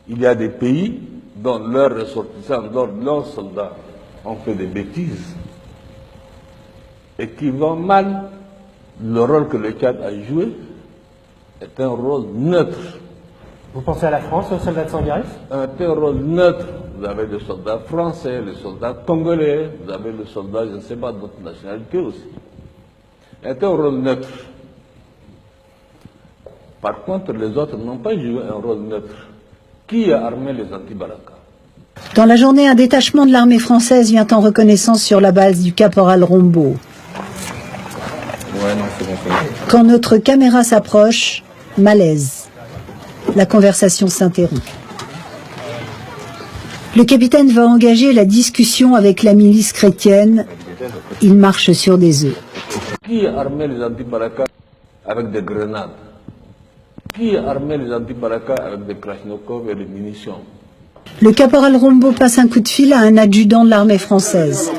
Il y a des pays dont leurs ressortissants, dont leurs soldats ont fait des bêtises et qui vont mal. Le rôle que le Tchad a joué est un rôle neutre. Vous pensez à la France, aux soldats de Sangaré? Un rôle neutre. Vous avez les soldats français, les soldats congolais, vous avez les soldats, je ne sais pas, d'autres nationalités aussi. C'est un rôle neutre. Par contre, les autres n'ont pas joué un rôle neutre. Qui a armé les anti-Balaka? Dans la journée, un détachement de l'armée française vient en reconnaissance sur la base du caporal Rombo. Quand notre caméra s'approche, malaise. La conversation s'interrompt. Le capitaine va engager la discussion avec la milice chrétienne. Il marche sur des œufs. Qui a armé les anti-Balaka avec des grenades? Qui a armé les anti-Balaka avec des Krachnikov et des munitions? Le caporal Rombo passe un coup de fil à un adjudant de l'armée française.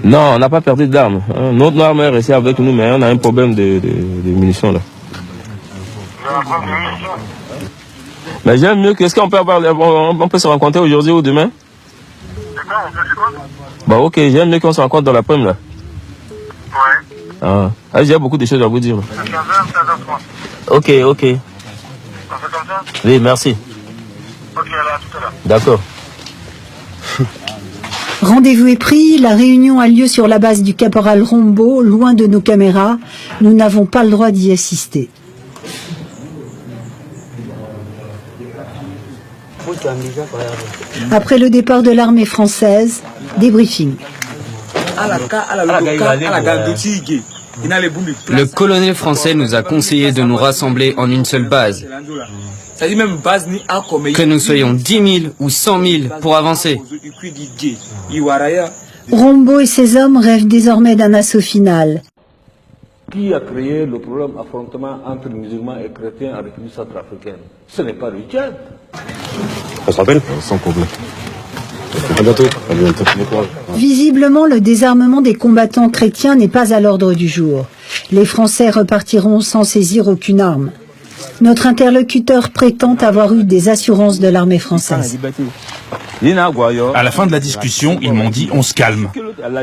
Non, on n'a pas perdu d'armes. Notre arme est restée avec nous, mais on a un problème de munitions là. Mais j'aime mieux que... Est-ce qu'on peut on peut se rencontrer aujourd'hui ou demain? Bah ok, j'aime mieux qu'on se rencontre dans l'après-midi là. Ouais. Ah, j'ai beaucoup de choses à vous dire. À 15h, 15h30. Ok. On fait comme ça? Oui, merci. Ok, alors à tout à l'heure. D'accord. Rendez-vous est pris, la réunion a lieu sur la base du caporal Rombo, loin de nos caméras. Nous n'avons pas le droit d'y assister. Après le départ de l'armée française, débriefing. Le colonel français nous a conseillé de nous rassembler en une seule base. Que nous soyons 10 000 ou 100 000 pour avancer. Rombo et ses hommes rêvent désormais d'un assaut final. Qui a créé le problème d'affrontement entre musulmans et chrétiens en République centrafricaine? Ce n'est pas le Tchad. On se rappelle? Sans problème. À bientôt. À bientôt. Visiblement, le désarmement des combattants chrétiens n'est pas à l'ordre du jour. Les Français repartiront sans saisir aucune arme. Notre interlocuteur prétend avoir eu des assurances de l'armée française. À la fin de la discussion, ils m'ont dit on se calme.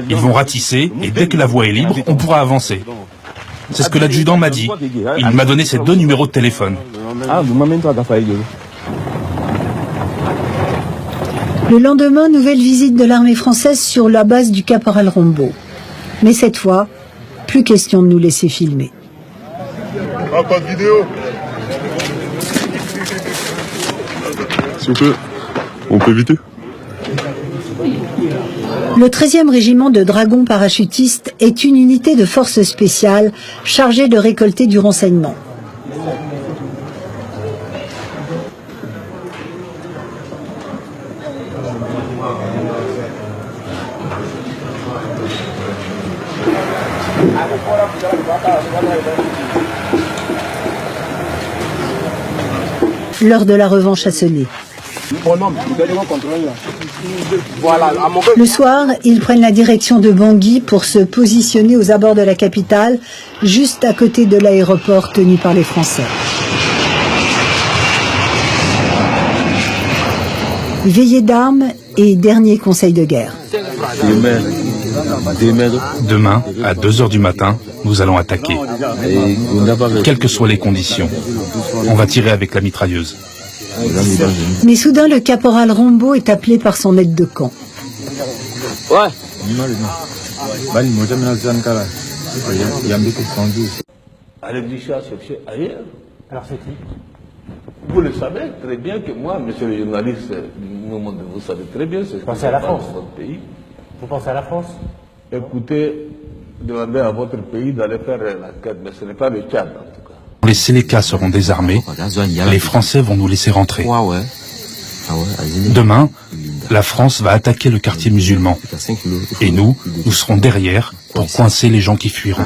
Ils vont ratisser et dès que la voie est libre, on pourra avancer. C'est ce que l'adjudant m'a dit. Il m'a donné ses 2 numéros de téléphone. Le lendemain, nouvelle visite de l'armée française sur la base du caporal Rombo. Mais cette fois, plus question de nous laisser filmer. Ah, pas de vidéo. S'il vous plaît, on peut éviter? Le 13e régiment de dragons parachutistes est une unité de force spéciale chargée de récolter du renseignement. L'heure de la revanche a sonné. Le soir, ils prennent la direction de Bangui pour se positionner aux abords de la capitale, juste à côté de l'aéroport tenu par les Français. Veillée d'armes et dernier conseil de guerre. Demain, à 2h du matin, nous allons attaquer. Quelles que soient les conditions, on va tirer avec la mitrailleuse. Mais soudain, le caporal Rombo est appelé par son aide de camp. Allez-y chercher ailleurs. Alors c'est qui? Vous le savez très bien que moi, monsieur le journaliste, vous savez très bien ce que pensez à la France. dans votre pays. Vous pensez à la France? Écoutez, demandez à votre pays d'aller faire la quête, mais ce n'est pas le Tchad en tout cas. Les Sélékas seront désarmés, les Français vont nous laisser rentrer. Demain, la France va attaquer le quartier musulman. Et nous serons derrière pour coincer les gens qui fuiront.